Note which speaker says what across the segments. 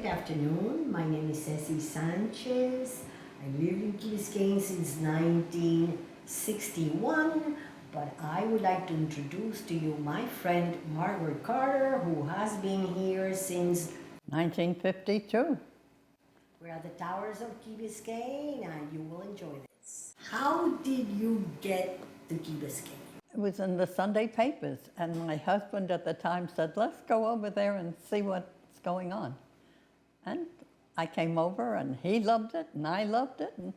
Speaker 1: Good afternoon. My name is Ceci Sanchez. I lived in Key Biscayne since 1961, but I would like to introduce to you my friend Margaret Carter, who has been here since
Speaker 2: 1952.
Speaker 1: we're at the towers of Key Biscayne, and you will enjoy this. How did you get to Key Biscayne?
Speaker 2: It was in the Sunday papers, and my husband at the time said, let's go over there and see what's going on. And I came over, and he loved it, and I loved it, and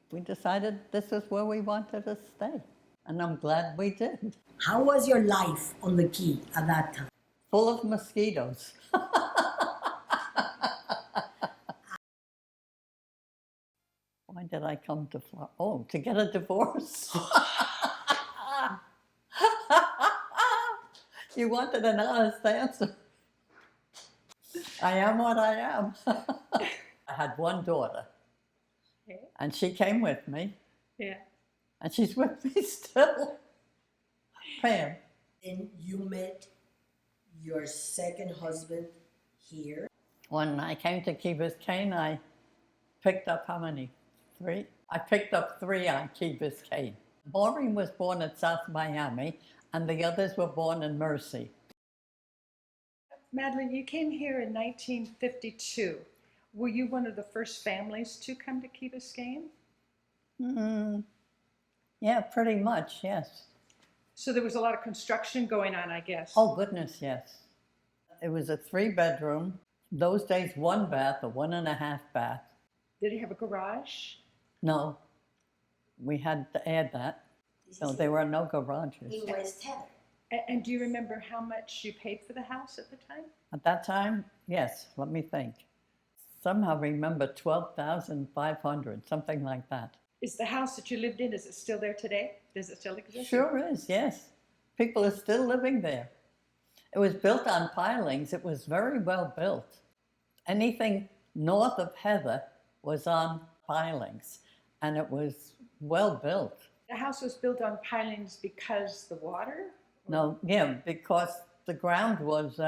Speaker 2: we decided this is where we wanted to stay. And I'm glad we did.
Speaker 1: How was your life on the Key at that time?
Speaker 2: Full of mosquitoes. Why did I come to Florida? Oh, to get a divorce. You wanted an honest answer. I am what I am. I had one daughter, and she came with me.
Speaker 3: Yeah.
Speaker 2: And she's with me still. Pam.
Speaker 1: And you met your second husband here?
Speaker 2: When I came to Key Biscayne, I picked up how many? 3? I picked up 3 on Key Biscayne. Maureen was born at South Miami, and the others were born in Mercy.
Speaker 3: Madeline, you came here in 1952. Were you one of the first families to come to Key Biscayne?
Speaker 2: Yeah, pretty much, yes.
Speaker 3: So there was a lot of construction going on, I guess.
Speaker 2: Oh, goodness, yes. It was a 3-bedroom. Those days, 1 bath, a 1.5 bath.
Speaker 3: Did it have a garage?
Speaker 2: No, we had to add that. No, there were no garages.
Speaker 1: In West Heather.
Speaker 3: And do you remember how much you paid for the house at the time?
Speaker 2: At that time, yes, let me think. Somehow remember 12,500, something like that.
Speaker 3: Is the house that you lived in, is it still there today? Does it still exist?
Speaker 2: Sure is, yes. People are still living there. It was built on pilings. It was very well built. Anything north of Heather was on pilings, and it was well built.
Speaker 3: The house was built on pilings because the water?
Speaker 2: No, yeah, because the ground was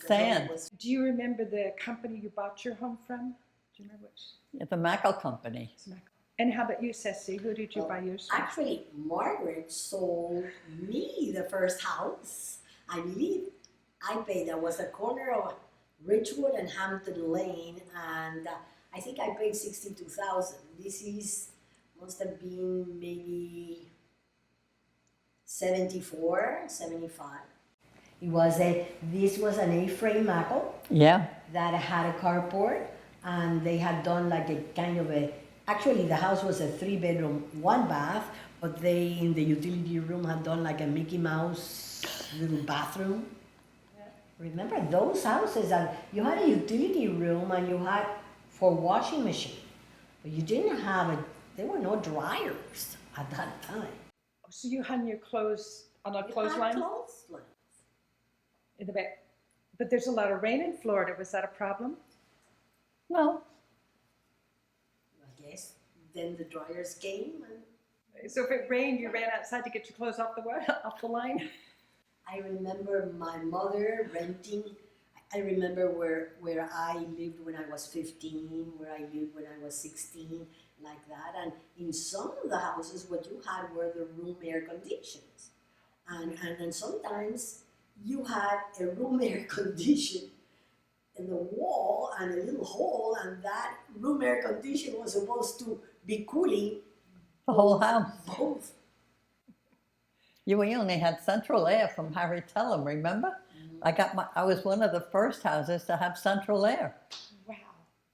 Speaker 2: sand.
Speaker 3: Do you remember the company you bought your home from? Do you remember which?
Speaker 2: At the Mackle Company.
Speaker 3: And how about you, Ceci? Who did you buy yours from?
Speaker 1: Actually, Margaret sold me the first house. I believe I paid, that was the corner of Ridgewood and Hampton Lane, and I think I paid $62,000. This must have been maybe 74, 75. This was an A-frame Mackle.
Speaker 2: Yeah.
Speaker 1: That had a carport, and they had done like a kind of actually the house was a 3-bedroom, 1 bath, but they, in the utility room, had done like a Mickey Mouse little bathroom. Yeah. Remember those houses, and you had a utility room and you had for washing machine, but you didn't have there were no dryers at that time.
Speaker 3: So you hung your clothes on a clothesline?
Speaker 1: Clothesline.
Speaker 3: In the back. But there's a lot of rain in Florida. Was that a problem?
Speaker 2: No.
Speaker 1: I guess then the dryers came.
Speaker 3: So if it rained, you ran outside to get your clothes off the line?
Speaker 1: I remember my mother renting. I remember where I lived when I was 15, where I lived when I was 16, like that. And in some of the houses, what you had were the room air conditions. And then sometimes you had a room air condition in the wall and a little hole, and that room air condition was supposed to be cooling
Speaker 2: The whole house.
Speaker 1: both.
Speaker 2: We only had central air from Harry Tellum, remember? I was one of the first houses to have central air.
Speaker 3: Wow.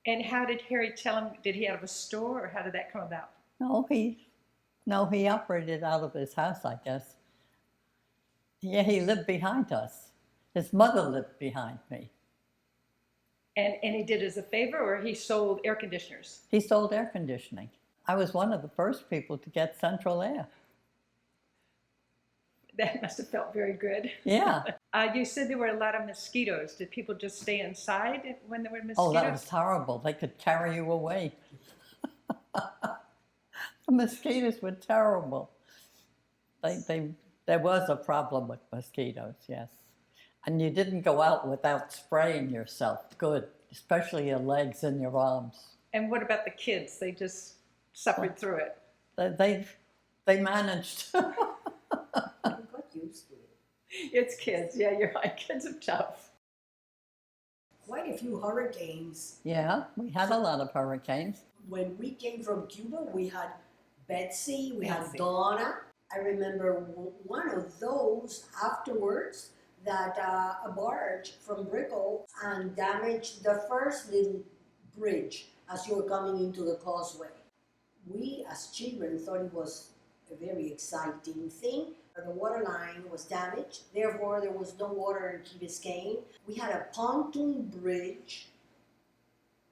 Speaker 3: And how did Harry tell him? Did he have a store, or how did that come about?
Speaker 2: No, he operated out of his house, I guess. Yeah, he lived behind us. His mother lived behind me.
Speaker 3: And he did it as a favor, or he sold air conditioners?
Speaker 2: He sold air conditioning. I was one of the first people to get central air.
Speaker 3: That must have felt very good.
Speaker 2: Yeah.
Speaker 3: You said there were a lot of mosquitoes. Did people just stay inside when there were mosquitoes?
Speaker 2: Oh, that was horrible. They could carry you away. The mosquitoes were terrible. There was a problem with mosquitoes, yes. And you didn't go out without spraying yourself. Good. especially your legs and your arms.
Speaker 3: And what about the kids? They just suffered through it.
Speaker 2: They managed.
Speaker 1: I got used to it.
Speaker 3: It's kids. Yeah, you're right. Kids are tough.
Speaker 1: Quite a few hurricanes.
Speaker 2: Yeah, we had a lot of hurricanes.
Speaker 1: When we came from Cuba, we had Betsy, we had
Speaker 3: Betsy.
Speaker 1: Donna. I remember one of those afterwards that a barge from Brickell and damaged the first little bridge as you were coming into the causeway. We as children thought it was a very exciting thing. The water line was damaged, therefore there was no water in Key Biscayne. We had a pontoon bridge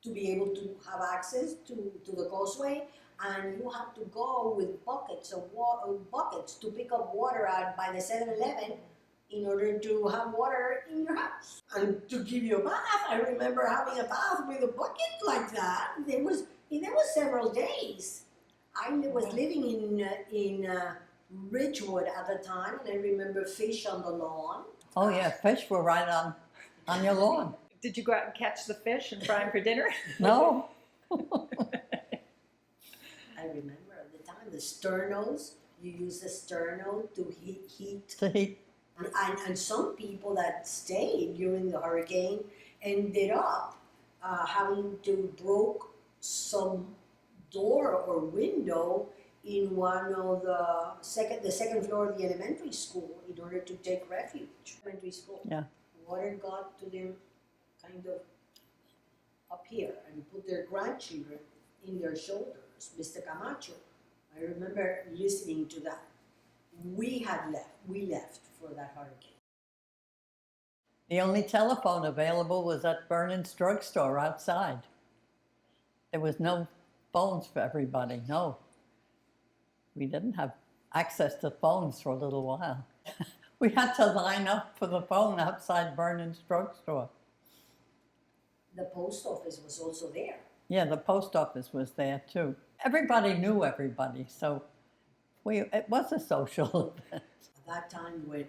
Speaker 1: to be able to have access to the causeway, and you had to go with buckets buckets to pick up water out by the 7-Eleven in order to have water in your house. And to give you a bath, I remember having a bath with a bucket like that. There was several days. I was living in Ridgewood at the time, and I remember fish on the lawn.
Speaker 2: Oh yeah, fish were right on your lawn.
Speaker 3: Did you go out and catch the fish and fry them for dinner?
Speaker 2: No.
Speaker 1: I remember at the time the sternos. You use the sterno to heat.
Speaker 2: To heat.
Speaker 1: And some people that stayed during the hurricane ended up having to broke some door or window in one of the second floor of the elementary school in order to take refuge. Elementary school.
Speaker 2: Yeah.
Speaker 1: Water got to them kind of up here and put their grandchildren in their shoulders. Mr. Camacho, I remember listening to that. We left for that hurricane.
Speaker 2: The only telephone available was at Vernon's drugstore outside. There was no phones for everybody, no. We didn't have access to phones for a little while. We had to line up for the phone outside Vernon's drugstore.
Speaker 1: The post office was also there.
Speaker 2: Yeah, the post office was there too. Everybody knew everybody, so it was a social event.
Speaker 1: At that time, when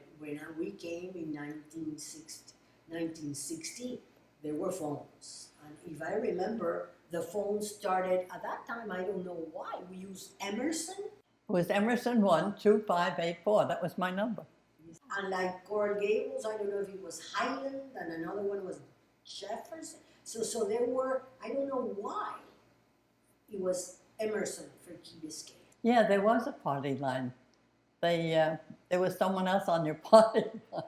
Speaker 1: we came in 1960, there were phones. And if I remember, the phone started, at that time, I don't know why, we used Emerson.
Speaker 2: It was Emerson 12584, that was my number.
Speaker 1: And like Coral Gables, I don't know if it was Highland, and another one was Jefferson. So there were, I don't know why, it was Emerson for Key Biscayne.
Speaker 2: Yeah, there was a party line. There was someone else on your party line.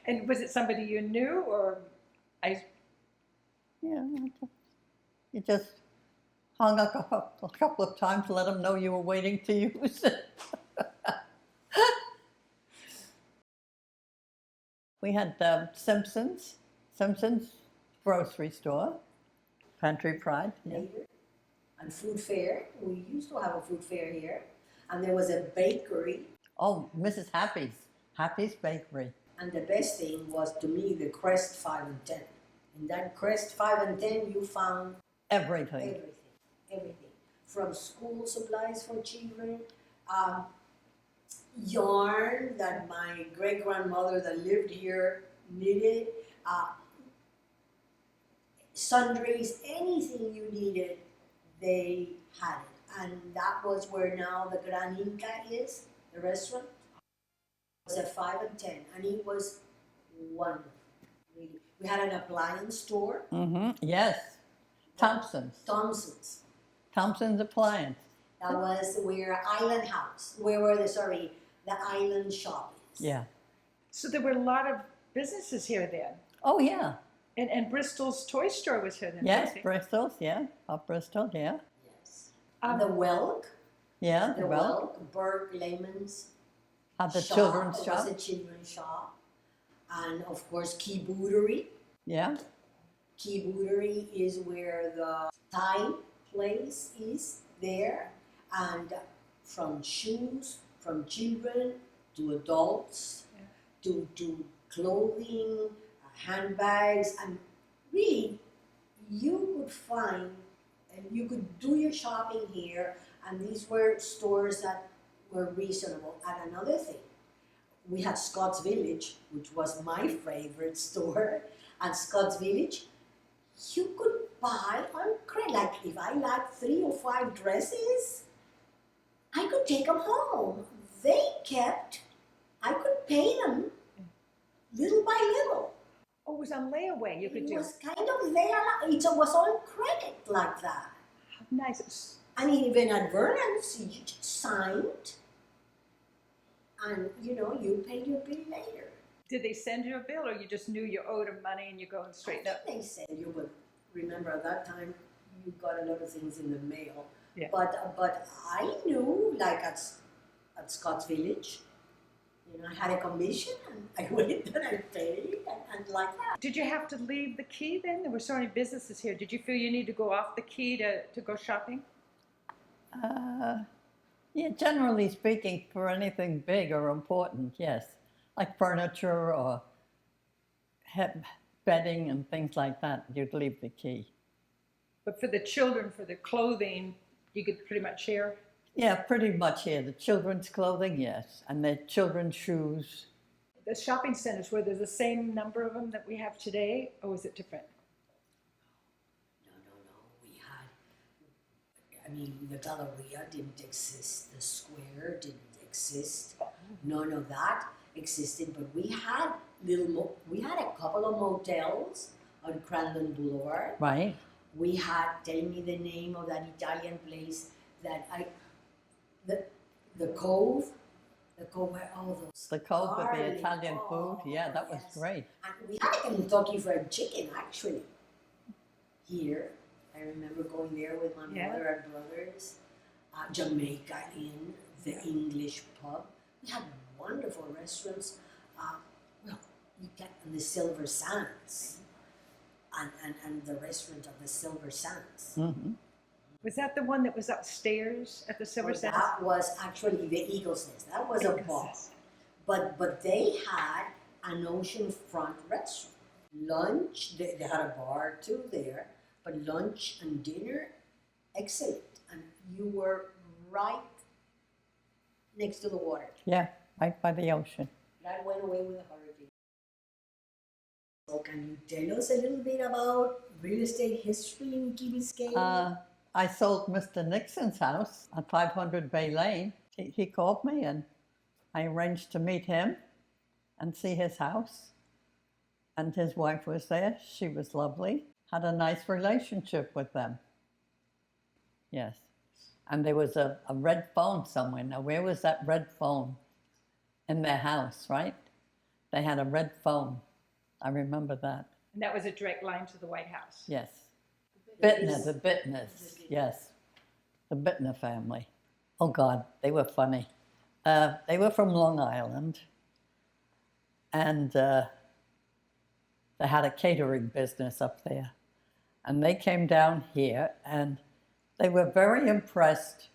Speaker 3: And was it somebody you knew, or
Speaker 2: Yeah, you just hung up a couple of times to let them know you were waiting to use it. We had Simpson's grocery store, Country Pride. Yeah.
Speaker 1: Later. And food fair. We used to have a food fair here. And there was a bakery.
Speaker 2: Oh, Mrs. Happy's Bakery.
Speaker 1: And the best thing was, to me, the Crest 5 and 10. In that Crest 5 and 10, you found
Speaker 2: Everything.
Speaker 1: everything. From school supplies for children, yarn that my great-grandmother that lived here knitted, sundries, anything you needed, they had it. And that was where now the Gran Inca is, the restaurant. It was a 5 and 10, and it was wonderful. Really. We had an appliance store,
Speaker 2: Yes. Thompson's Appliance.
Speaker 1: that was where Island House, the Island Shop is.
Speaker 2: Yeah.
Speaker 3: so there were a lot of businesses here then?
Speaker 2: Oh, yeah.
Speaker 3: And Bristol's toy store was here then?
Speaker 2: Yes,
Speaker 3: I think.
Speaker 2: Bristol's, yeah. Up Bristol, yeah.
Speaker 1: Yes.
Speaker 3: Um,
Speaker 1: The Welk,
Speaker 2: Yeah, well,
Speaker 1: Burke Lehman's
Speaker 2: had the
Speaker 1: shop.
Speaker 2: children's
Speaker 1: It
Speaker 2: shop.
Speaker 1: was a children's shop. And of course, Key Bootery.
Speaker 2: Yeah.
Speaker 1: Key Bootery is where the Thai place is there. And from shoes, from children to adults, to clothing, handbags, and really, you could find, and you could do your shopping here, and these were stores that were reasonable. And another thing, we had Scott's Village, which was my favorite store, at Scott's Village, you could buy on credit. Like if I liked 3 or 5 dresses, I could take them home. I could pay them little by little.
Speaker 3: Oh, it was on layaway you could
Speaker 1: It
Speaker 3: do.
Speaker 1: was kind of there. It was on credit like that.
Speaker 3: How nice.
Speaker 1: And even at Vernon's, you just signed, and you pay your bill later.
Speaker 3: Did they send you a bill, or you just knew you owed them money and you go and straighten up?
Speaker 1: They send you, but remember at that time you got a lot of things in the mail.
Speaker 3: Yeah.
Speaker 1: But I knew, like at Scott's Village, I had a commission, and I went and I paid, and like that.
Speaker 3: Did you have to leave the Key then? There were so many businesses here. Did you feel you need to go off the Key to go shopping?
Speaker 2: Yeah, generally speaking, for anything big or important, yes. Like furniture or bedding and things like that, you'd leave the Key.
Speaker 3: But for the children, for the clothing, you could pretty much share?
Speaker 2: Yeah, pretty much here. The children's clothing, yes, and the children's shoes.
Speaker 3: The shopping centers, were there the same number of them that we have today, or was it different?
Speaker 1: No. We had, the Galleria didn't exist, the Square didn't exist. None of that existed, but we had a couple of motels on Crandon Boulevard.
Speaker 2: Right.
Speaker 1: We had, tell me the name of that Italian place that the Cove where all those.
Speaker 2: The Cove with the
Speaker 1: garlic,
Speaker 2: Italian food, yeah, that was
Speaker 1: yes.
Speaker 2: great.
Speaker 1: And we had a Kentucky Fried Chicken actually here. I remember going there with my mother and brothers. Jamaica Inn, the English pub. We had wonderful restaurants. You get the Silver Sands, and the restaurant of the Silver Sands.
Speaker 2: Mm-hmm.
Speaker 3: Was that the one that was upstairs at the Silver Sands?
Speaker 1: That was actually the Eagle's Nest. That was a bar. But they had an oceanfront restaurant. Lunch, they had a bar too there, but lunch and dinner, excellent. And you were right next to the water.
Speaker 2: Yeah, right by the ocean.
Speaker 1: That went away with the hurricane. So can you tell us a little bit about real estate history in Key Biscayne?
Speaker 2: I sold Mr. Nixon's house at 500 Bay Lane. He called me and I arranged to meet him and see his house. And his wife was there. She was lovely. Had a nice relationship with them. Yes. And there was a red phone somewhere. Now, where was that red phone? In their house, right? They had a red phone. I remember that.
Speaker 3: And that was a direct line to the White House?
Speaker 2: Yes. Bittner, the Bittners, yes. The Bittner family. Oh, God, they were funny. They were from Long Island, and they had a catering business up there. And they came down here, and they were very impressed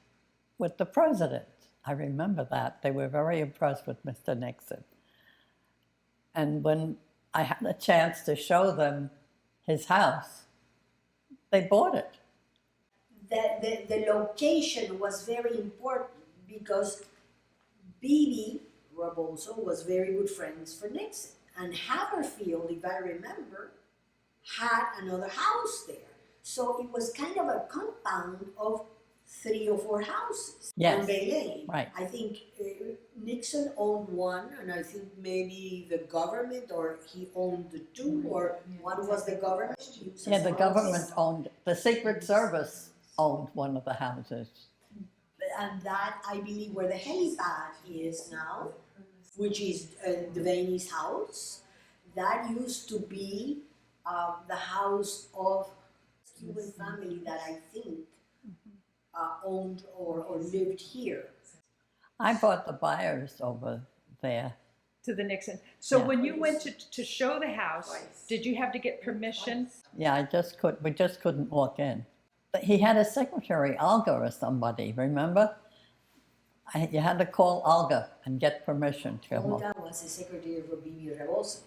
Speaker 2: with the president. I remember that. They were very impressed with Mr. Nixon. And when I had a chance to show them his house, they bought it.
Speaker 1: The location was very important because Bibi Raboso was very good friends for Nixon. And Haverfield, if I remember, had another house there. So it was kind of a compound of 3 or 4 houses
Speaker 2: Yes.
Speaker 1: on Bay Lane.
Speaker 2: Right.
Speaker 1: I think Nixon owned one, and I think maybe the government, or he owned the 2, or one was the government.
Speaker 2: Yeah, the government owned, the Secret Service owned one of the houses.
Speaker 1: And that, I believe, where the helipad is now, which is Devaney's house, that used to be the house of a Cuban family that I think owned or lived here.
Speaker 2: I bought the buyers over there.
Speaker 3: To the Nixon. So
Speaker 2: Yeah.
Speaker 3: when you went to show the house, did you have to get permission?
Speaker 2: Yeah, we just couldn't walk in. But he had a secretary, Olga or somebody, remember? You had to call Olga and get permission to come over.
Speaker 1: Olga was the secretary for Bibi Rebozo.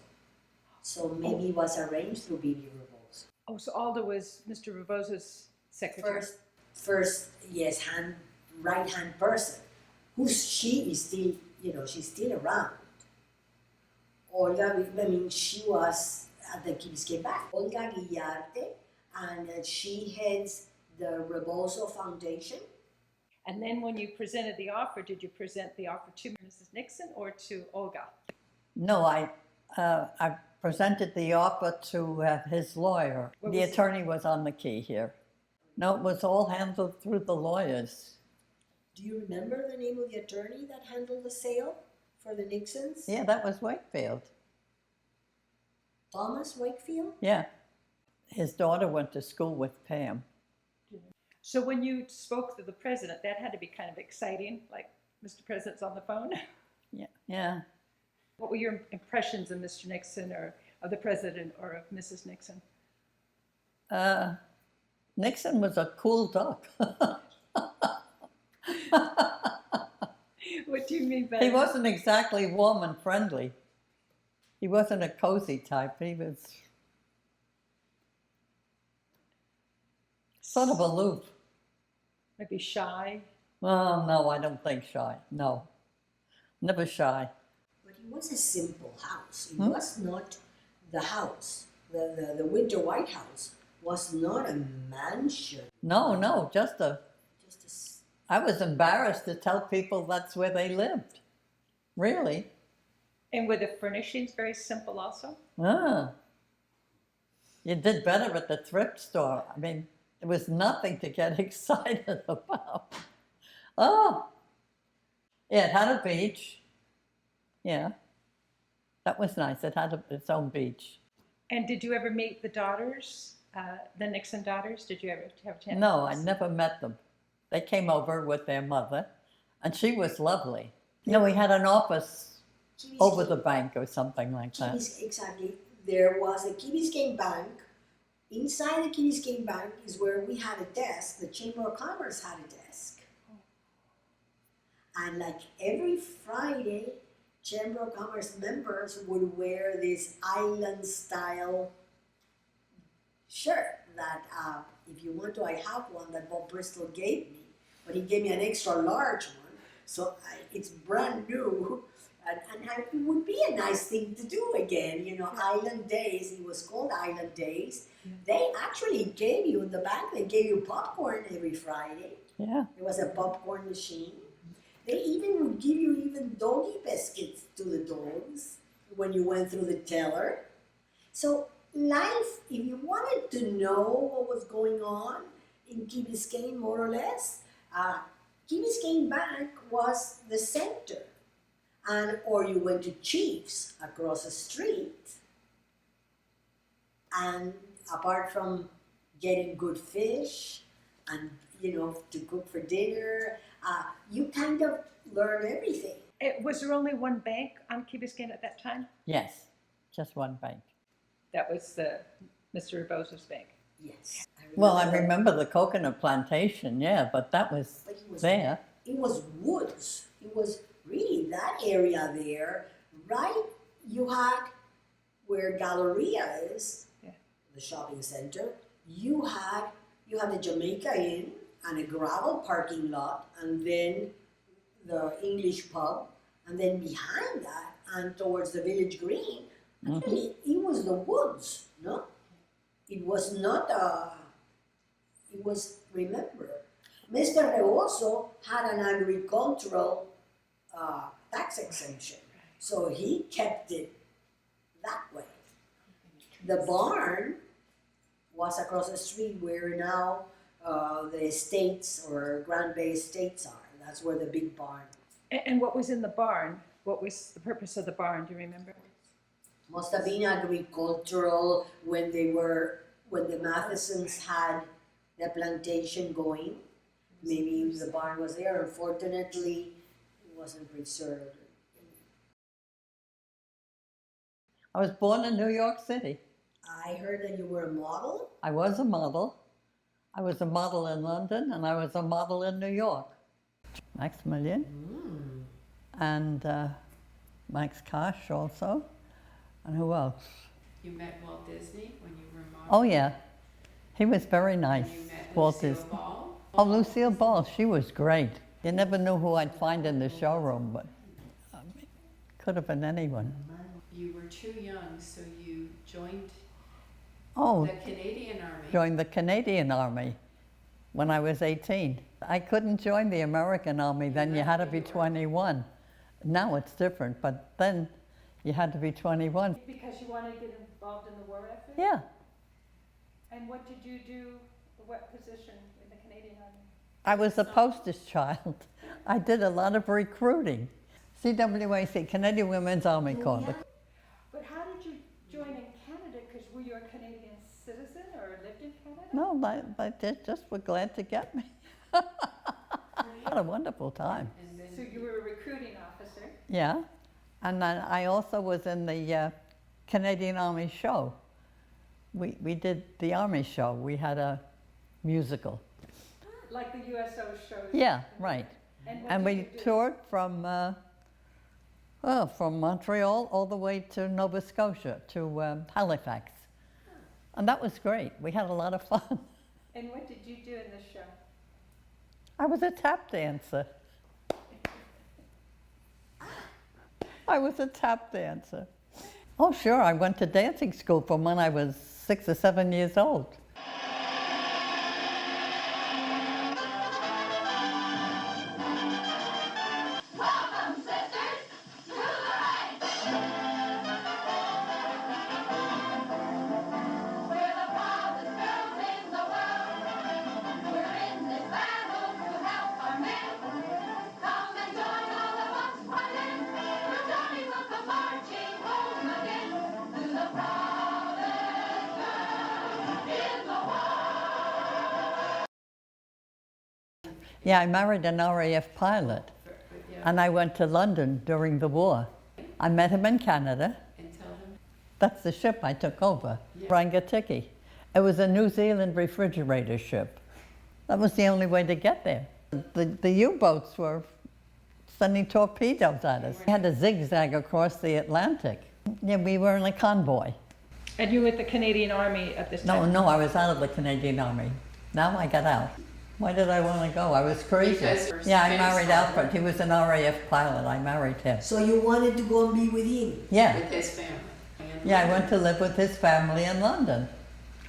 Speaker 1: So maybe it was arranged through Bibi Rebozo.
Speaker 3: Oh, so Alda was Mr. Rebozo's secretary.
Speaker 1: First, yes, right-hand person. She is still, she's still around. Olga, she was at the Key Biscayne Bank. Olga Guillarte, and she heads the Rebozo Foundation.
Speaker 3: And then when you presented the offer, did you present the offer to Mrs. Nixon or to Olga?
Speaker 2: No, I presented the offer to his lawyer.
Speaker 3: What
Speaker 2: The
Speaker 3: was-
Speaker 2: attorney was on the key here. No, it was all handled through the lawyers.
Speaker 1: Do you remember the name of the attorney that handled the sale for the Nixons?
Speaker 2: Yeah, that was Wakefield.
Speaker 1: Thomas Wakefield?
Speaker 2: Yeah. His daughter went to school with Pam.
Speaker 3: So when you spoke to the president, that had to be kind of exciting, like Mr. President's on the phone.
Speaker 2: Yeah, yeah.
Speaker 3: What were your impressions of Mr. Nixon or of the president or of Mrs. Nixon?
Speaker 2: Nixon was a cool duck.
Speaker 3: What do you mean by
Speaker 2: He
Speaker 3: that?
Speaker 2: wasn't exactly warm and friendly. He wasn't a cozy type. He was sort of aloof.
Speaker 3: Maybe shy?
Speaker 2: Oh, no, I don't think shy. No, never shy.
Speaker 1: But it was a simple house. It was not the house. The Winter White House was not a mansion.
Speaker 2: No, just a.
Speaker 1: Just a
Speaker 2: I was embarrassed to tell people that's where they lived. Really?
Speaker 3: And were the furnishings very simple also?
Speaker 2: Ah. You did better at the thrift store. I mean, there was nothing to get excited about. Oh. Yeah, it had a beach. Yeah. That was nice. It had its own beach.
Speaker 3: And did you ever meet the daughters, the Nixon daughters? Did you ever have a chance?
Speaker 2: No, I never met them. They came over with their mother, and she was lovely. You know, we had an office
Speaker 1: Key
Speaker 2: over
Speaker 1: Biscayne-
Speaker 2: the bank or something like
Speaker 1: Key
Speaker 2: that.
Speaker 1: Biscayne- exactly. There was a Key Biscayne Bank. Inside the Key Biscayne Bank is where we had a desk. The Chamber of Commerce had a desk. And like every Friday, Chamber of Commerce members would wear this island-style shirt that, if you want to, I have one that Bob Bristol gave me, but he gave me an extra large one, so it's brand new, and it would be a nice thing to do again, you know, Island Days, it was called Island Days. They actually gave you, in the bank, they gave you popcorn every Friday.
Speaker 2: Yeah.
Speaker 1: There was a popcorn machine. They even would give you even doggy biscuits to the dogs when you went through the teller. So life, if you wanted to know what was going on in Key Biscayne, more or less, Key Biscayne Bank was the center. And or you went to Chiefs across the street. And apart from getting good fish and, you know, to cook for dinner, you kind of learn everything.
Speaker 3: Was there only one bank on Key Biscayne at that time?
Speaker 2: Yes, just one bank.
Speaker 3: That was the Mr. Rebozo's bank.
Speaker 1: Yes.
Speaker 2: Well, I remember the coconut plantation, yeah, but that was
Speaker 1: But it was,
Speaker 2: there.
Speaker 1: it was woods. It was really that area there, right? You had where Galleria is,
Speaker 3: Yeah.
Speaker 1: the shopping center. You had the Jamaica Inn and a gravel parking lot, and then the English pub, and then behind that and towards the Village Green, actually it was the woods, no? It was not it was, remember, Mr. Rebozo had an agricultural tax exemption, so he kept it that way. The barn was across the street where now the estates or Grand Bay Estates are. That's where the big barn.
Speaker 3: And what was in the barn? What was the purpose of the barn? Do you remember?
Speaker 1: Must have been agricultural when the Mathesons had the plantation going. Maybe the barn was there. Unfortunately, it wasn't preserved.
Speaker 2: I was born in New York City.
Speaker 1: I heard that you were a model.
Speaker 2: I was a model. I was a model in London, and I was a model in New York. Maximilian. And Max Kosh also. And who else?
Speaker 4: You met Walt Disney when you were modeling?
Speaker 2: Oh, yeah. He was very nice.
Speaker 4: And you met
Speaker 2: Walt
Speaker 4: Lucille
Speaker 2: Disney.
Speaker 4: Ball?
Speaker 2: Oh, Lucille Ball, she was great. You never knew who I'd find in the showroom, but could have been anyone.
Speaker 4: You were too young, so you joined
Speaker 2: Oh,
Speaker 4: The Canadian Army.
Speaker 2: joined the Canadian Army when I was 18. I couldn't join the American Army then, you had to be 21. Now it's different, but then you had to be 21.
Speaker 3: Because you wanted to get involved in the war effort?
Speaker 2: Yeah,
Speaker 3: And what did you do, what position in the Canadian Army?
Speaker 2: I was a postage child. I did a lot of recruiting. CWAC, Canadian Women's Army Corps.
Speaker 3: But how did you join in Canada? Because were you a Canadian citizen or lived in Canada?
Speaker 2: No, they just were glad to get me. What a wonderful time.
Speaker 4: And then
Speaker 3: So you were a recruiting officer.
Speaker 2: Yeah, and then I also was in the Canadian Army show. We did the Army show. We had a musical.
Speaker 3: Like the USO shows.
Speaker 2: Yeah, right.
Speaker 3: And, what
Speaker 2: And
Speaker 3: did
Speaker 2: we
Speaker 3: you do?
Speaker 2: toured from Montreal all the way to Nova Scotia, to Halifax. And that was great. We had a lot of fun.
Speaker 3: And what did you do in the show?
Speaker 2: I was a tap dancer. I was a tap dancer. Oh, sure, I went to dancing school from when I was 6 or 7 years old.
Speaker 5: Welcome, sisters, to the right. We're the proudest girls in the world. We're in this battle to help our men. Come and join all of us fighting. We're Johnny will come marching home again to the proudest girls in the world.
Speaker 2: Yeah, I married an RAF pilot,
Speaker 4: yeah,
Speaker 2: and I went to London during the war. I met him in Canada.
Speaker 4: and tell them.
Speaker 2: That's the ship I took over,
Speaker 4: Yeah.
Speaker 2: Rangatiki. It was a New Zealand refrigerator ship. That was the only way to get there. The U-boats were sending torpedoes at us. We had to zigzag across the Atlantic. Yeah, we were in a convoy.
Speaker 3: And you were with the Canadian Army at this
Speaker 2: No,
Speaker 3: time?
Speaker 2: no, I was out of the Canadian Army. Now I got out. Why did I want to go? I was crazy.
Speaker 4: Because you're
Speaker 2: Yeah, I
Speaker 4: famous
Speaker 2: married
Speaker 4: for
Speaker 2: Alfred.
Speaker 4: it.
Speaker 2: He was an RAF pilot. I married him.
Speaker 1: So you wanted to go and be with him?
Speaker 2: Yeah,
Speaker 4: With his family. And
Speaker 2: yeah, I went to live with his family in London.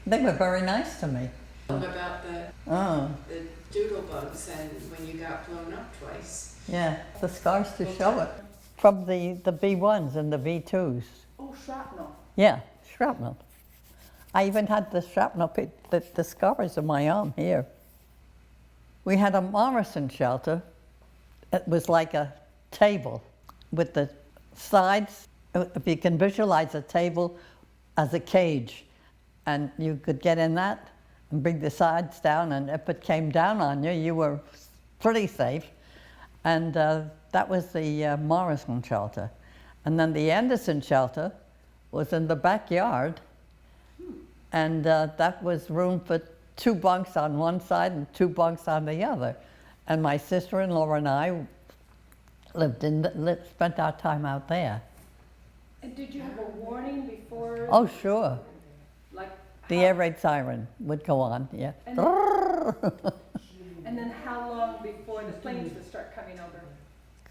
Speaker 2: They were very nice to me.
Speaker 4: About
Speaker 2: Oh,
Speaker 4: the doodle bugs and when you got blown up twice.
Speaker 2: yeah, the scars to show it. From the B1s and the V2s.
Speaker 3: Oh, shrapnel.
Speaker 2: Yeah, shrapnel. I even had the shrapnel, the scars on my arm here. We had a Morrison shelter. It was like a table with the sides, if you can visualize a table as a cage, and you could get in that and bring the sides down, and if it came down on you, you were pretty safe. And that was the Morrison shelter. And then the Anderson shelter was in the backyard, and that was room for 2 bunks on one side and 2 bunks on the other. And my sister-in-law and I spent our time out there.
Speaker 3: And did you have a warning before?
Speaker 2: Oh, sure.
Speaker 3: Like,
Speaker 2: The air raid siren would go on, yeah.
Speaker 3: And then how long before the planes would start coming over?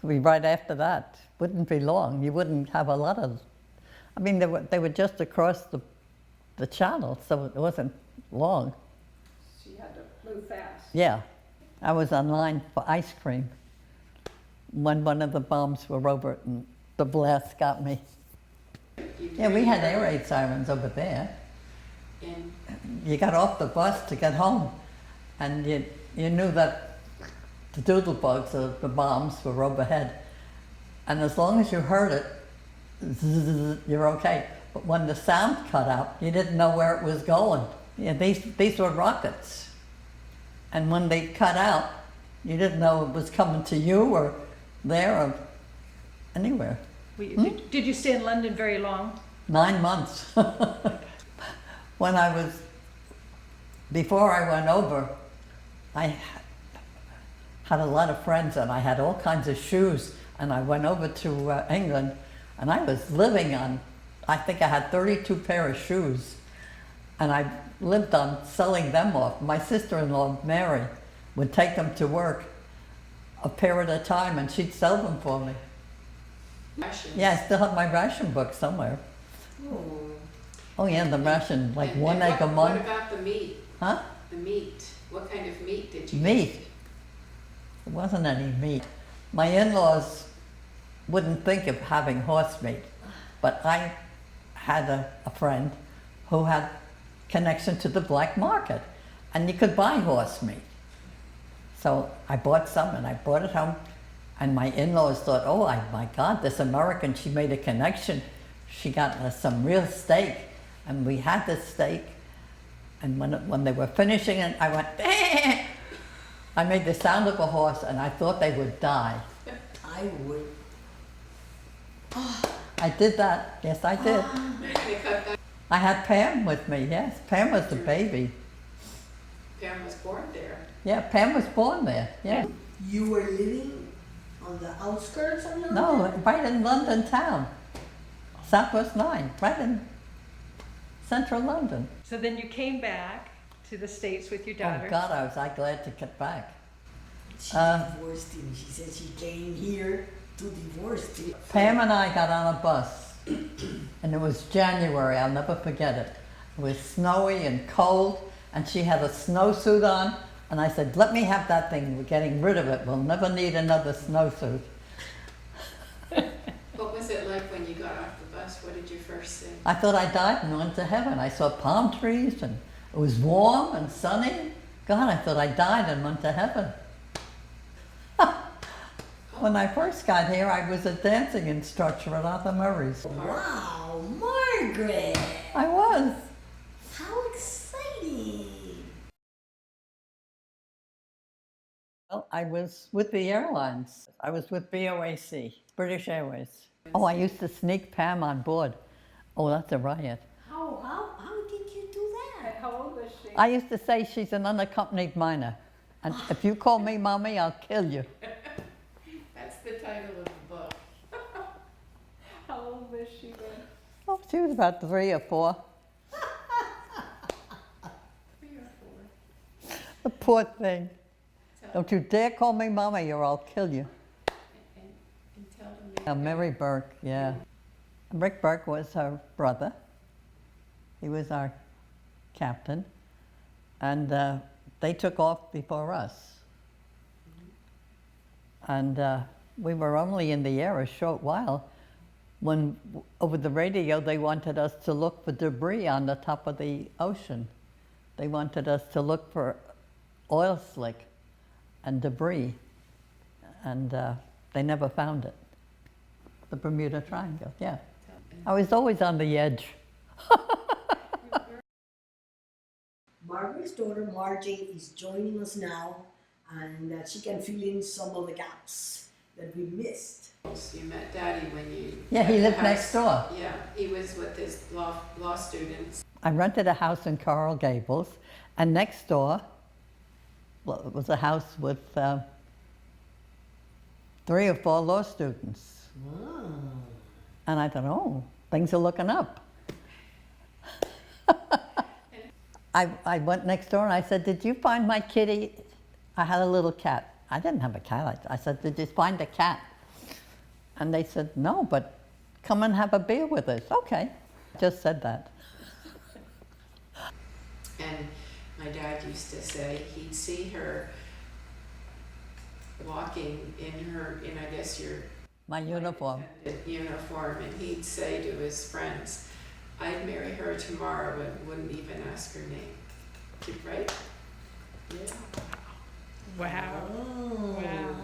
Speaker 2: Could be right after that. Wouldn't be long. You wouldn't have a lot of, I mean, they were just across the channel, so it wasn't long.
Speaker 3: So you had to move fast.
Speaker 2: Yeah. I was online for ice cream when one of the bombs were over it and the blast got me. Yeah, we had air raid sirens over there.
Speaker 4: And
Speaker 2: You got off the bus to get home, and you knew that the doodle bugs or the bombs were overhead. And as long as you heard it, zzz, you're okay. But when the sound cut out, you didn't know where it was going. Yeah, these were rockets. And when they cut out, you didn't know it was coming to you or there or anywhere.
Speaker 3: Did you stay in London very long?
Speaker 2: 9 months. When before I went over, I had a lot of friends and I had all kinds of shoes, and I went over to England, and I was living on, I think I had 32 pair of shoes, and I lived on selling them off. My sister-in-law, Mary, would take them to work a pair at a time, and she'd sell them for me.
Speaker 4: rations.
Speaker 2: Yeah, I still have my ration book somewhere.
Speaker 4: Oh.
Speaker 2: Oh yeah, the ration, like
Speaker 4: And-
Speaker 2: one
Speaker 4: and
Speaker 2: egg a
Speaker 4: what
Speaker 2: month.
Speaker 4: about the meat?
Speaker 2: Huh?
Speaker 4: The meat. What kind of meat did you eat?
Speaker 2: Meat. There wasn't any meat. My in-laws wouldn't think of having horse meat, but I had a friend who had connection to the black market, and you could buy horse meat. So I bought some and I brought it home, and my in-laws thought, oh my God, this American, she made a connection. She got us some real steak, and we had this steak, and when they were finishing it, I went, eh! I made the sound of a horse, and I thought they would die.
Speaker 1: I would.
Speaker 2: I did that, yes I did.
Speaker 4: They're gonna cut that.
Speaker 2: I had Pam with me, yes. Pam was the baby.
Speaker 4: Pam was born there.
Speaker 2: Yeah, Pam was born there, yeah.
Speaker 1: You were living on the outskirts of London?
Speaker 2: No, right in London town. Southwest 9, right in central London.
Speaker 3: So then you came back to the States with your daughter.
Speaker 2: Oh God, I was glad to get back.
Speaker 1: She divorced him. She said she came here to divorce him.
Speaker 2: Pam and I got on a bus, and it was January, I'll never forget it. It was snowy and cold, and she had a snowsuit on, and I said, let me have that thing, we're getting rid of it, we'll never need another snowsuit.
Speaker 4: What was it like when you got off the bus? What did you first think?
Speaker 2: I thought I died and went to heaven. I saw palm trees, and it was warm and sunny. God, I thought I died and went to heaven. When I first got here, I was a dancing instructor at Arthur Murray's.
Speaker 1: Wow, Margaret!
Speaker 2: I was.
Speaker 1: How exciting!
Speaker 2: Well, I was with the airlines. I was with BOAC, British Airways. Oh, I used to sneak Pam on board. Oh, that's a riot.
Speaker 1: How did you do that?
Speaker 3: How old was she?
Speaker 2: I used to say she's an unaccompanied minor. And if you call me mommy, I'll kill you.
Speaker 4: That's the title of the book.
Speaker 3: How old was she then?
Speaker 2: Oh, she was about 3 or 4.
Speaker 4: 3 or 4.
Speaker 2: The poor thing. Don't you dare call me mommy or I'll kill you.
Speaker 4: And tell them.
Speaker 2: Mary Burke, yeah. Rick Burke was her brother. He was our captain. And they took off before us. And we were only in the air a short while when over the radio they wanted us to look for debris on the top of the ocean. They wanted us to look for oil slick and debris, and they never found it. The Bermuda Triangle, yeah. I was always on the edge.
Speaker 1: Margaret's daughter, Margie, is joining us now, and she can fill in some of the gaps that we missed.
Speaker 4: You met Daddy when you.
Speaker 2: Yeah, he
Speaker 4: at the
Speaker 2: lived
Speaker 4: house.
Speaker 2: next door.
Speaker 4: Yeah, he was with his law students.
Speaker 2: I rented a house in Coral Gables, and next door, well, it was a house with 3 or 4 law students.
Speaker 1: Ah.
Speaker 2: And I thought, oh, things are looking up. I went next door and I said, did you find my kitty? I had a little cat. I didn't have a cat. I said, did you find a cat? And they said, no, but come and have a beer with us. Okay, just said that.
Speaker 4: And my dad used to say he'd see her walking in I guess your
Speaker 2: My uniform.
Speaker 4: uniform, and he'd say to his friends, I'd marry her tomorrow and wouldn't even ask her name. Right? Yeah.
Speaker 3: Wow.
Speaker 1: Oh.
Speaker 3: Wow.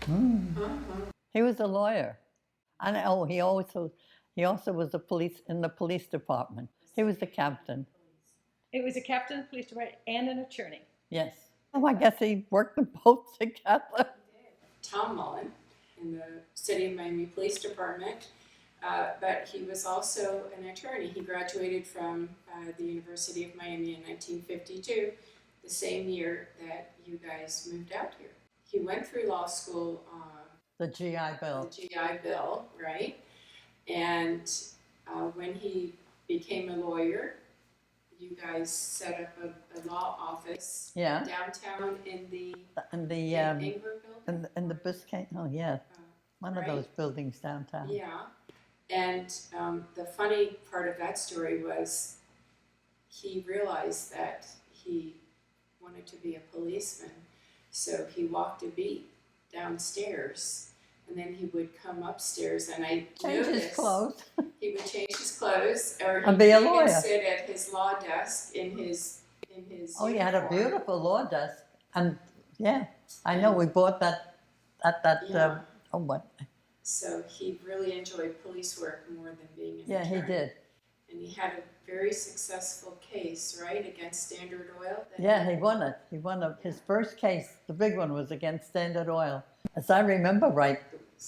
Speaker 4: Uh-huh.
Speaker 2: He was a lawyer. And oh, he also was in the police department. He was the captain.
Speaker 3: It was a captain of the police department and an attorney.
Speaker 2: Yes. Oh, I guess he worked them both together.
Speaker 4: Tom Mullen in the City of Miami Police Department, but he was also an attorney. He graduated from the University of Miami in 1952, the same year that you guys moved out here. He went through law school
Speaker 2: The GI Bill.
Speaker 4: the GI Bill, right? And when he became a lawyer, you guys set up a law office
Speaker 2: Yeah.
Speaker 4: downtown in the
Speaker 2: And the
Speaker 4: Ingber building.
Speaker 2: in the Biscayne. Oh yeah, one
Speaker 4: Right.
Speaker 2: of those buildings downtown.
Speaker 4: Yeah, And the funny part of that story was he realized that he wanted to be a policeman, so he walked a beat downstairs, and then he would come upstairs, and I
Speaker 2: Change
Speaker 4: noticed
Speaker 2: his clothes.
Speaker 4: he would change his clothes, or he
Speaker 2: And
Speaker 4: would
Speaker 2: be a
Speaker 4: even
Speaker 2: lawyer.
Speaker 4: sit at his law desk in his
Speaker 2: Oh, you had a
Speaker 4: uniform.
Speaker 2: beautiful law desk. And yeah, I know, we bought that at that,
Speaker 4: Yeah.
Speaker 2: oh, what?
Speaker 4: So he really enjoyed police work more than being an
Speaker 2: Yeah, he
Speaker 4: attorney.
Speaker 2: did.
Speaker 4: And he had a very successful case, right, against Standard Oil. that
Speaker 2: Yeah, he won it. He won his first case. The big one was against Standard Oil. As I remember right,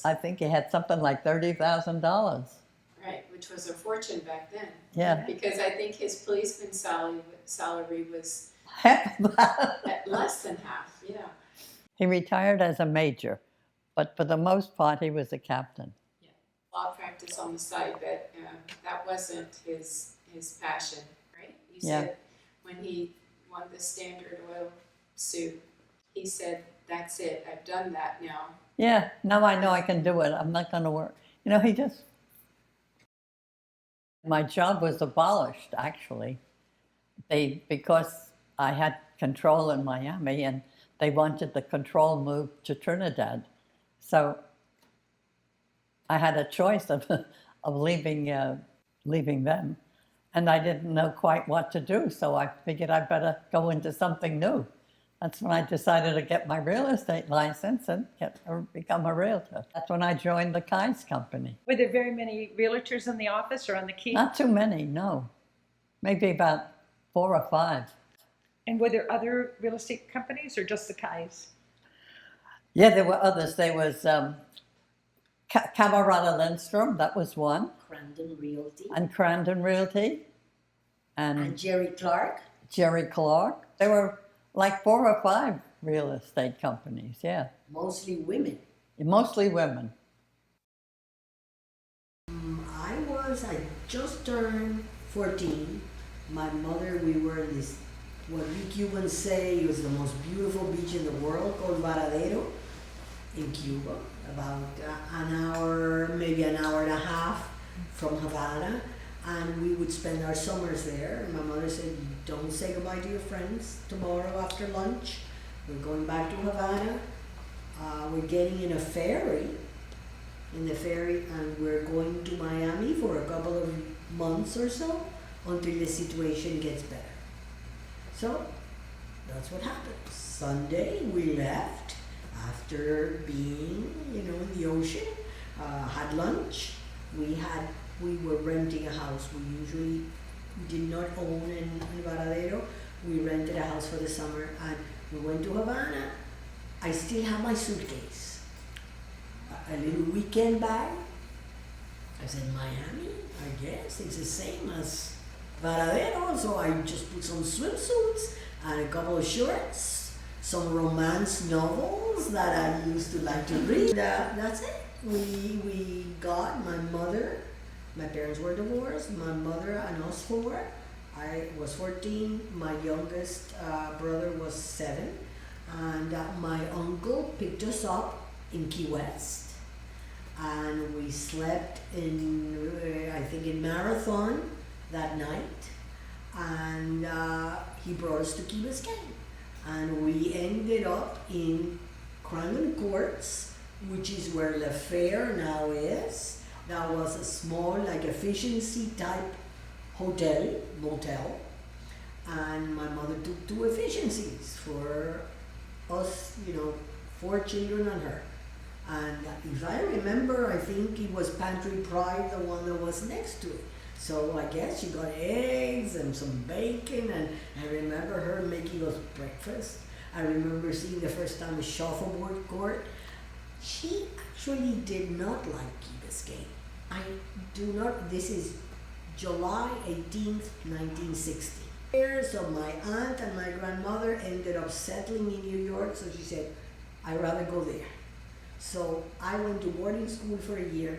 Speaker 2: I think he had something like $30,000.
Speaker 4: Right, which was a fortune back then.
Speaker 2: Yeah.
Speaker 4: Because I think his policeman salary was
Speaker 2: Half of that.
Speaker 4: at less than half, yeah.
Speaker 2: He retired as a major, but for the most part, he was a captain.
Speaker 4: Law practice on the side, but that wasn't his passion, right? You
Speaker 2: Yeah.
Speaker 4: said when he won the Standard Oil suit, he said, "That's it, I've done that now."
Speaker 2: Yeah, now I know I can do it. I'm not going to work. You know, my job was abolished, actually. Because I had control in Miami and they wanted the control moved to Trinidad. So I had a choice of leaving them. And I didn't know quite what to do, so I figured I'd better go into something new. That's when I decided to get my real estate license and become a realtor. That's when I joined the Key's company.
Speaker 3: Were there very many realtors in the office or on the Key?
Speaker 2: Not too many, no. Maybe about 4 or 5.
Speaker 3: And were there other real estate companies or just the Keys?
Speaker 2: Yeah, there were others. There was Camerata Lindstrom, that was one,
Speaker 1: Crandon Realty.
Speaker 2: and Crandon Realty,
Speaker 1: And
Speaker 2: and
Speaker 1: Jerry Clark.
Speaker 2: Jerry Clark. There were like 4 or 5 real estate companies, yeah.
Speaker 1: Mostly women.
Speaker 2: Mostly women.
Speaker 1: I just turned 14. My mother, we were in this, what we Cubans say was the most beautiful beach in the world called Varadero in Cuba, about an hour, maybe an hour and a half from Havana. And we would spend our summers there. And my mother said, "Don't say goodbye to your friends tomorrow after lunch. We're going back to Havana. We're getting in a ferry, and we're going to Miami for a couple of months or so until the situation gets better." So that's what happened. Sunday we left after being, in the ocean, had lunch. We were renting a house. We did not own in Varadero. We rented a house for the summer and we went to Havana. I still have my suitcase. A little weekend bag. I said, Miami, I guess it's the same as Varadero. So I just put some swimsuits and a couple of shorts, some romance novels that I used to like to read. That's it. We got my parents were divorced, my mother and us 4. I was 14, my youngest brother was 7, and my uncle picked us up in Key West, and we slept in Marathon that night, and he brought us to Key Biscayne, and we ended up in Crandon Courts, which is where Le Fair now is. That was a small, like efficiency type motel, and my mother took 2 efficiencies for us, 4 children and her. And if I remember, I think it was Pantry Pride, the one that was next to it. So I guess she got eggs and some bacon, and I remember her making us breakfast. I remember seeing the first time a shuffleboard court. She actually did not like Key Biscayne. I do not, this is July 18th, 1960. So my aunt and my grandmother ended up settling in New York, so she said, I'd rather go there. So I went to boarding school for a year.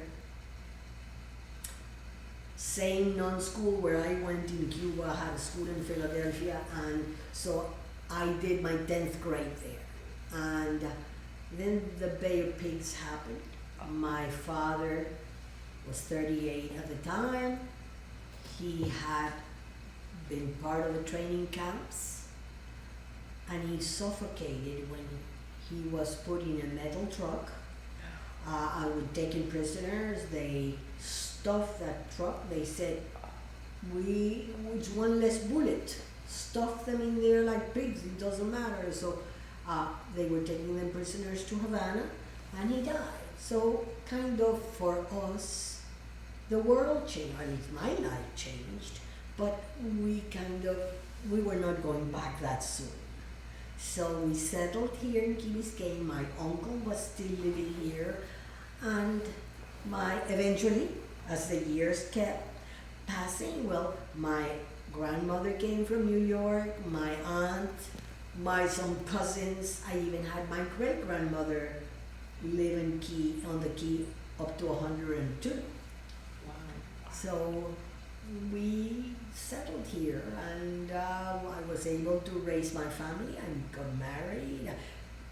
Speaker 1: Same non-school where I went in Cuba, had a school in Philadelphia, and so I did my 10th grade there. And then the Bay of Pigs happened. My father was 38 at the time. He had been part of the training camps, and he suffocated when he was put in a metal truck. I would take in prisoners. They stuffed that truck. They said, which one less bullet? Stuff them in there like pigs. It doesn't matter. So they were taking them prisoners to Havana, and he died. So kind of for us, the world changed. At least my life changed, but we were not going back that soon. So we settled here in Key Biscayne. My uncle was still living here, and eventually, as the years kept passing, well, my grandmother came from New York, my aunt, some cousins. I even had my great grandmother live in Key, on the Key, up to 102.
Speaker 4: Wow.
Speaker 1: So we settled here, and I was able to raise my family and got married.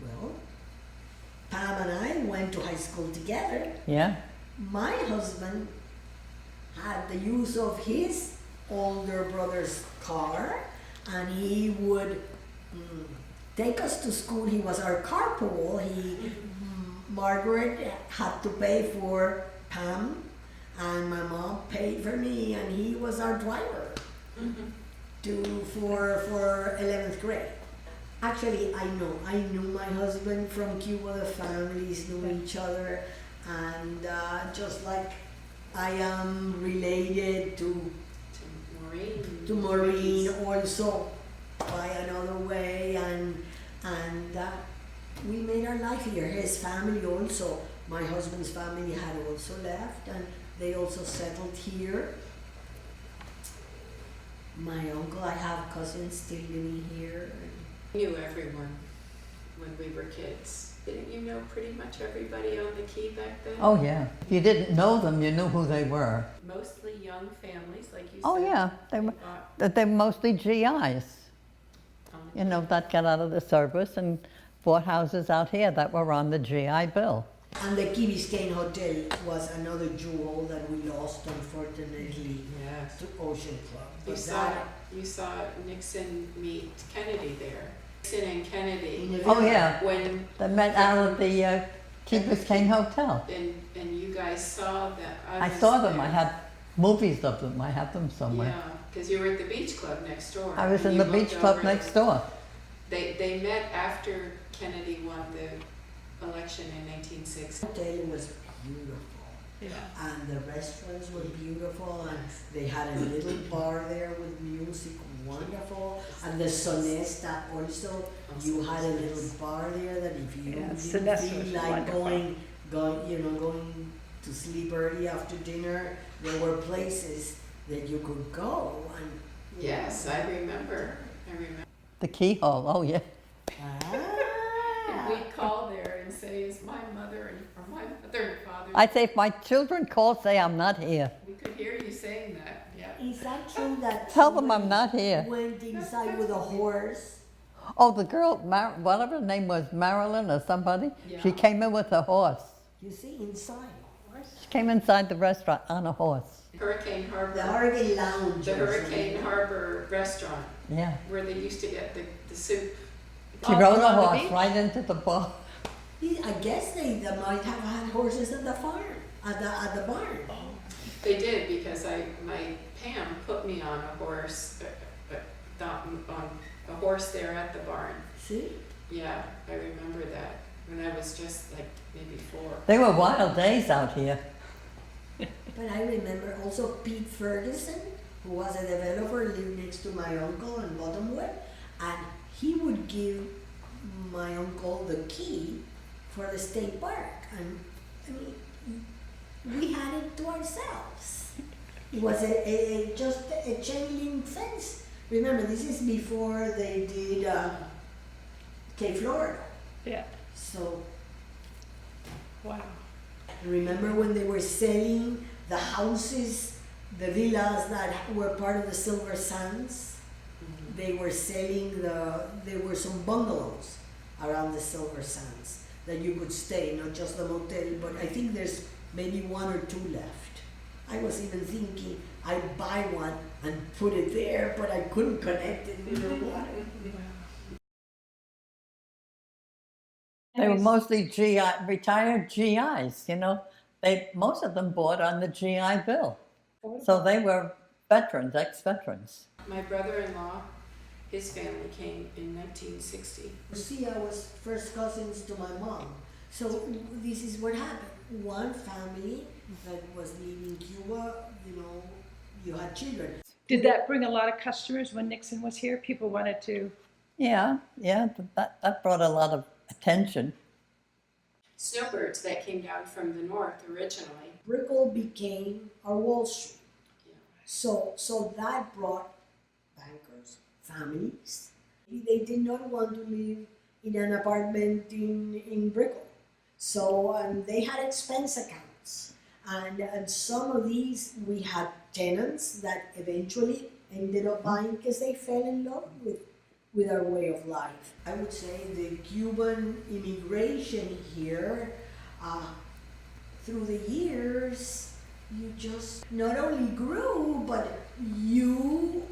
Speaker 1: Well, Pam and I went to high school together.
Speaker 2: Yeah.
Speaker 1: My husband had the use of his older brother's car, and he would take us to school. He was our carpool. Margaret had to pay for Pam, and my mom paid for me, and he was our driver for 11th grade. Actually, I knew my husband from Cuba. The families knew each other, and just like I am related to Maureen also by another way, and we made our life here. His family also, my husband's family had also left, and they also settled here. My uncle, I have cousins still living here.
Speaker 4: I knew everyone when we were kids. Didn't you know pretty much everybody on the Key back then?
Speaker 2: Oh, yeah. If you didn't know them, you knew who they were.
Speaker 4: Mostly young families, like you said.
Speaker 2: Oh, yeah. They were mostly GIs, you know, that got out of the service and bought houses out here that were on the GI Bill.
Speaker 1: And the Key Biscayne Hotel was another jewel that we lost, unfortunately,
Speaker 4: Yes.
Speaker 1: to Ocean Club.
Speaker 4: You saw Nixon meet Kennedy there. Nixon and Kennedy.
Speaker 2: Oh, yeah.
Speaker 4: When
Speaker 2: They met out of the Key Biscayne Hotel.
Speaker 4: and you guys saw that.
Speaker 2: I saw them. I had movies of them. I have them somewhere.
Speaker 4: Yeah, because you were at the beach club next door.
Speaker 2: I was
Speaker 4: and
Speaker 2: in
Speaker 4: you
Speaker 2: the beach
Speaker 4: looked
Speaker 2: club
Speaker 4: over
Speaker 2: next door.
Speaker 4: They met after Kennedy won the election in 1960.
Speaker 1: The hotel was beautiful.
Speaker 3: Yeah.
Speaker 1: And the restaurants were beautiful, and they had a little bar there with music, wonderful. And the Sonesta also, you had a little bar there that if you
Speaker 3: Yeah,
Speaker 1: didn't
Speaker 3: Sonesta
Speaker 1: feel
Speaker 3: was
Speaker 1: like
Speaker 3: wonderful.
Speaker 1: going to sleep early after dinner, there were places that you could go. And
Speaker 4: Yes, I remember.
Speaker 2: The Key Hall. Oh, yeah.
Speaker 4: And we'd call there and say, "Is my mother or my mother and father?"
Speaker 2: I say, if my children call, say I'm not here.
Speaker 4: We could hear you saying that. Yeah.
Speaker 1: Is that true that
Speaker 2: Tell them I'm not here.
Speaker 1: went inside with a horse?
Speaker 2: Oh, the girl, whatever her name was, Marilyn or somebody, she
Speaker 4: Yeah.
Speaker 2: came in with a horse.
Speaker 1: You see, inside.
Speaker 2: She came inside the restaurant on a horse.
Speaker 4: Hurricane Harbor.
Speaker 1: The Hurricane Lounge.
Speaker 4: The
Speaker 1: or
Speaker 4: Hurricane
Speaker 1: something.
Speaker 4: Harbor restaurant
Speaker 2: Yeah.
Speaker 4: where they used to get the soup.
Speaker 2: She
Speaker 3: Oh,
Speaker 2: rode a
Speaker 3: on the
Speaker 2: horse
Speaker 3: beach?
Speaker 2: right into the bar.
Speaker 1: I guess they might have had horses at the farm, at the barn.
Speaker 4: They did because my Pam put me on a horse, on a horse there at the barn.
Speaker 1: See?
Speaker 4: Yeah, I remember that when I was just like maybe 4.
Speaker 2: They were wild days out here.
Speaker 1: But I remember also Pete Ferguson, who was a developer, lived next to my uncle in Bottomwood, and he would give my uncle the key for the state park. And I mean, we had it to ourselves. It was just a chain link fence. Remember, this is before they did Cape Florida.
Speaker 3: Yeah.
Speaker 1: So
Speaker 3: Wow.
Speaker 1: remember when they were selling the houses, the villas that were part of the Silver Sands? They were selling there were some bungalows around the Silver Sands that you could stay, not just the motel, but I think there's maybe 1 or 2 left. I was even thinking I'd buy one and put it there, but I couldn't connect it with the water.
Speaker 2: They were mostly retired GIs, you know. Most of them bought on the GI Bill. So they were veterans, ex-veterans.
Speaker 4: My brother-in-law, his family came in 1960.
Speaker 1: See, I was first cousins to my mom. So this is what happened. One family that was leaving Cuba, you had children.
Speaker 3: Did that bring a lot of customers when Nixon was here? People wanted to.
Speaker 2: Yeah, that brought a lot of attention.
Speaker 4: Snowbirds that came down from the north originally.
Speaker 1: Brickell became our Wall Street.
Speaker 4: Yeah.
Speaker 1: So that brought bankers, families. They did not want to live in an apartment in Brickell. So they had expense accounts. And some of these, we had tenants that eventually ended up buying because they fell in love with our way of life. I would say the Cuban immigration here, through the years, you just not only grew, but you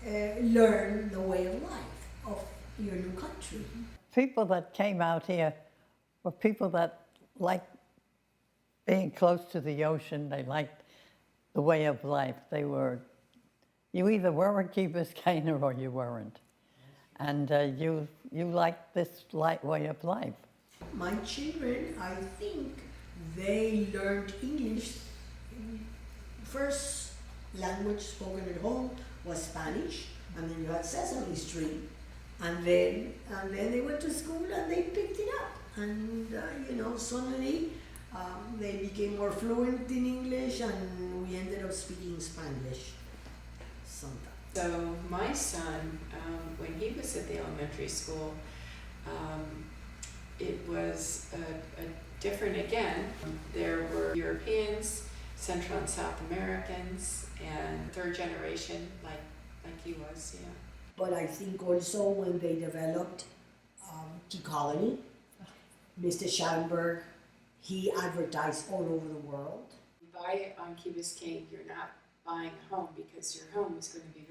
Speaker 1: learn the way of life of your new country.
Speaker 2: People that came out here were people that liked being close to the ocean. They liked the way of life. You either were a Key Biscayne or you weren't. And you liked this light way of life.
Speaker 1: My children, I think, they learned English. First language spoken at home was Spanish, and then you had Sesame Street, and then they went to school and they picked it up, and suddenly they became more fluent in English, and we ended up speaking Spanish sometimes.
Speaker 4: So my son, when he was at the elementary school, it was a different again. There were Europeans, Central and South Americans, and third generation like he was, yeah.
Speaker 1: But I think also when they developed Key Colony, Mr. Schallenberg, he advertised all over the world.
Speaker 4: You buy it on Key Biscayne, you're not buying a home because your home is going to be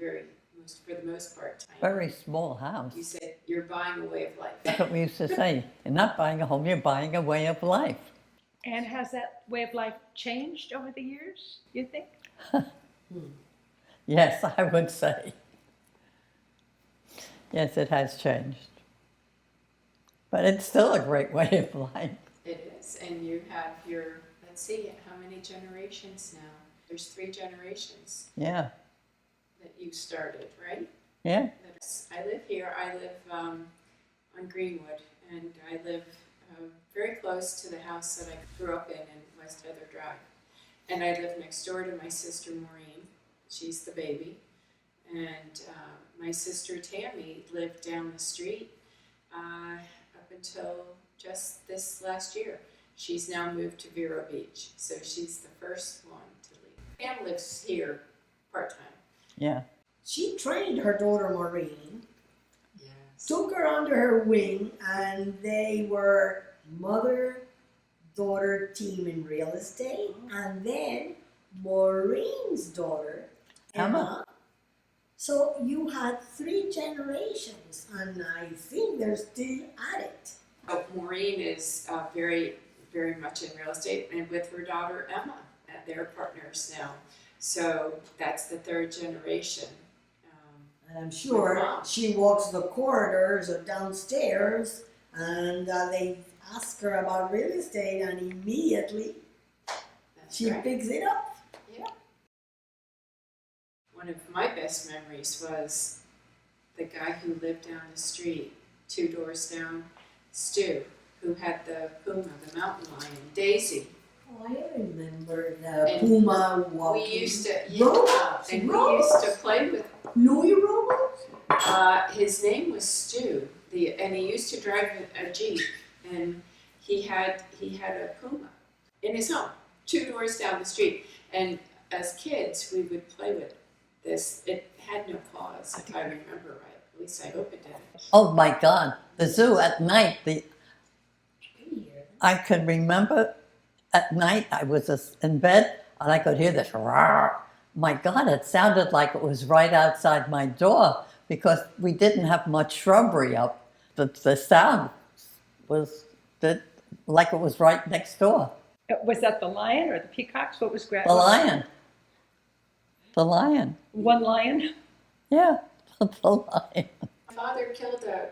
Speaker 4: for the most part, tiny.
Speaker 2: Very small house.
Speaker 4: You said you're buying a way of life.
Speaker 2: That's what we used to say. You're not buying a home, you're buying a way of life.
Speaker 3: And has that way of life changed over the years, you think?
Speaker 2: Yes, I would say. Yes, it has changed. But it's still a great way of life.
Speaker 4: It is, and you have let's see, how many generations now? There's 3 generations
Speaker 2: Yeah,
Speaker 4: that you started, right?
Speaker 2: yeah.
Speaker 4: I live here. I live on Greenwood, and I live very close to the house that I grew up in West Heather Drive. And I live next door to my sister Maureen. She's the baby. And my sister Tammy lived down the street up until just this last year. She's now moved to Vero Beach, so she's the first one to leave. Pam lives here part-time.
Speaker 2: Yeah.
Speaker 1: She trained her daughter Maureen,
Speaker 4: Yes.
Speaker 1: took her under her wing, and they were mother-daughter team in real estate. And then Maureen's daughter, Emma. So you had 3 generations, and I think they're still at it.
Speaker 4: Oh, Maureen is very, very much in real estate, and with her daughter Emma, they're partners now. So that's the 3rd generation.
Speaker 1: And I'm sure she walks the corridors or downstairs, and they ask her about real estate, and immediately she picks it up.
Speaker 4: Yeah. One of my best memories was the guy who lived down the street, 2 doors down, Stu, who had the puma, the mountain lion, Daisy.
Speaker 1: Oh, I remember the puma walking.
Speaker 4: We used to,
Speaker 1: Robots,
Speaker 4: and
Speaker 1: robots.
Speaker 4: we used to play with.
Speaker 1: Louis Robots?
Speaker 4: His name was Stu, and he used to drive a Jeep, and he had a puma in his home, 2 doors down the street. And as kids, we would play with this. It had no claws, if I remember right. At least I hope it did.
Speaker 2: Oh my God, the zoo at night, I can remember at night I was in bed, and I could hear this roar. My God, it sounded like it was right outside my door because we didn't have much shrubbery up. The sound was like it was right next door.
Speaker 3: Was that the lion or the peacocks? What was
Speaker 2: The lion. The lion.
Speaker 3: One lion?
Speaker 2: Yeah, the lion.
Speaker 4: My father killed a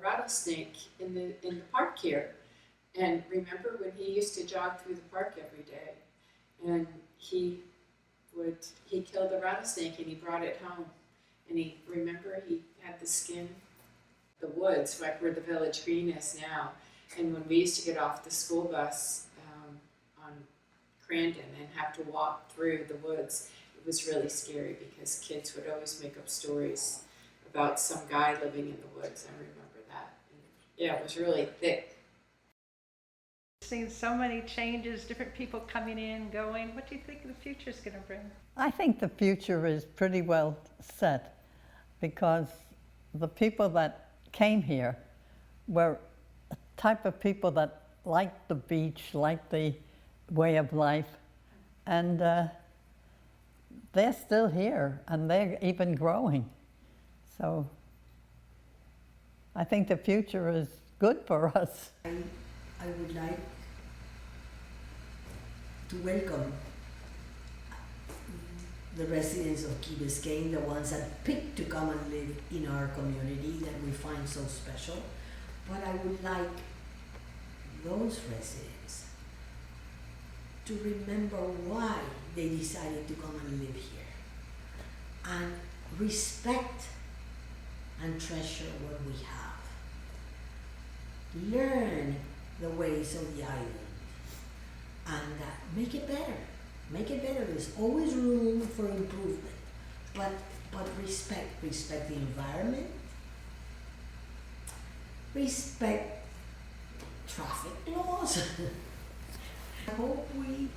Speaker 4: rattlesnake in the park here. And remember when he used to jog through the park every day, and he killed a rattlesnake and he brought it home. And he had the skin, the woods, like where the village green is now. And when we used to get off the school bus on Crandon and have to walk through the woods, it was really scary because kids would always make up stories about some guy living in the woods. I remember that. And yeah, it was really thick.
Speaker 3: Seen so many changes, different people coming in, going. What do you think the future's going to bring?
Speaker 2: I think the future is pretty well set because the people that came here were a type of people that liked the beach, liked the way of life, and they're still here and they're even growing. So I think the future is good for us.
Speaker 1: I would like to welcome the residents of Key Biscayne, the ones that picked to come and live in our community that we find so special. But I would like those residents to remember why they decided to come and live here and respect and treasure what we have. Learn the ways of the island and make it better. Make it better. There's always room for improvement, but respect the environment, respect traffic laws. I hope we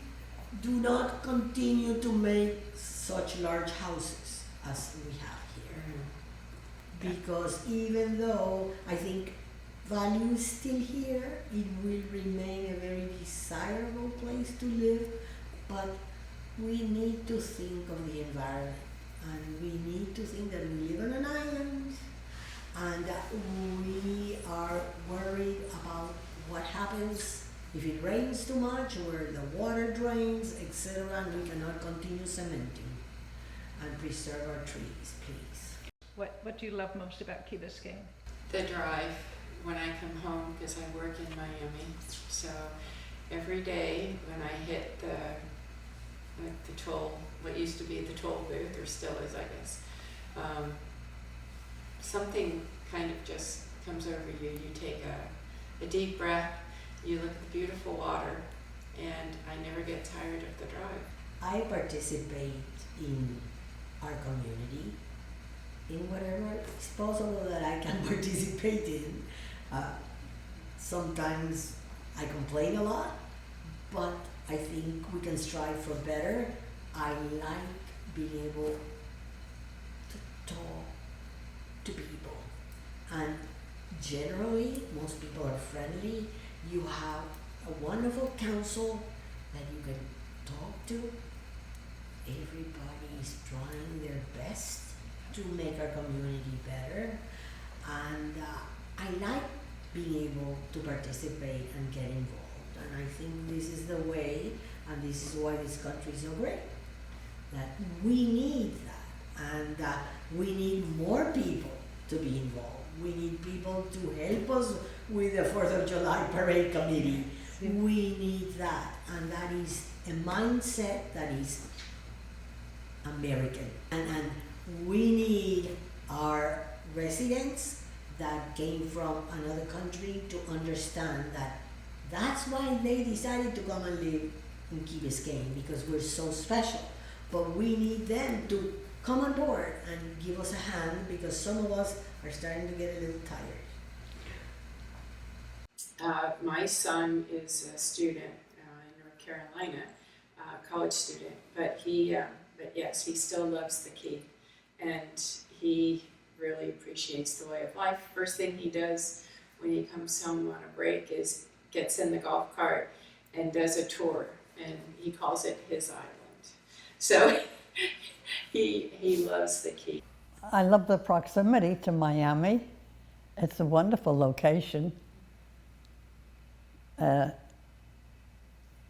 Speaker 1: do not continue to make such large houses as we have here, because even though I think value is still here, it will remain a very desirable place to live, but we need to think of the environment, and we need to think that we live on an island, and that we are worried about what happens if it rains too much, where the water drains, etc., and we cannot continue cementing, and preserve our trees, please.
Speaker 3: What do you love most about Key Biscayne?
Speaker 4: The drive when I come home, because I work in Miami. So every day when I hit the toll, what used to be the toll booth, or still is, I guess, something kind of just comes over you. You take a deep breath, you look at the beautiful water, and I never get tired of the drive.
Speaker 1: I participate in our community in whatever is possible that I can participate in. Sometimes I complain a lot, but I think we can strive for better. I like being able to talk to people, and generally most people are friendly. You have a wonderful council that you can talk to. Everybody is trying their best to make our community better, and I like being able to participate and get involved, and I think this is the way, and this is why this country is so great, that we need that, and we need more people to be involved. We need people to help us with the 4th of July Parade Committee. We need that, and that is a mindset that is American, and we need our residents that came from another country to understand that that's why they decided to come and live in Key Biscayne, because we're so special. But we need them to come on board and give us a hand, because some of us are starting to get a little tired.
Speaker 4: My son is a student in North Carolina, college student, but yes, he still loves the Key, and he really appreciates the way of life. First thing he does when he comes home on a break is gets in the golf cart and does a tour, and he calls it his island. So he loves the Key.
Speaker 2: I love the proximity to Miami. It's a wonderful location.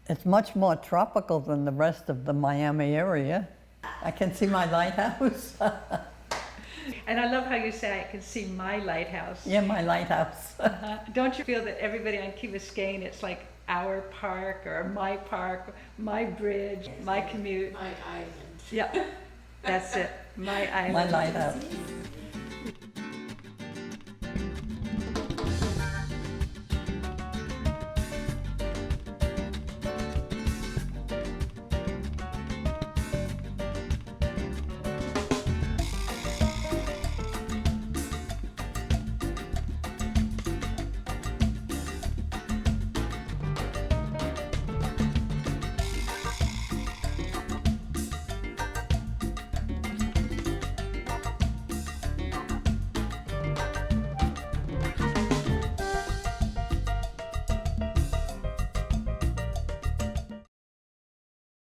Speaker 2: It's much more tropical than the rest of the Miami area. I can see my lighthouse.
Speaker 3: And I love how you say, I can see my lighthouse.
Speaker 2: Yeah, my lighthouse.
Speaker 3: Don't you feel that everybody on Key Biscayne, it's like our park, or my bridge, my commute?
Speaker 4: My island.
Speaker 3: Yeah, that's it, my island.
Speaker 2: My lighthouse.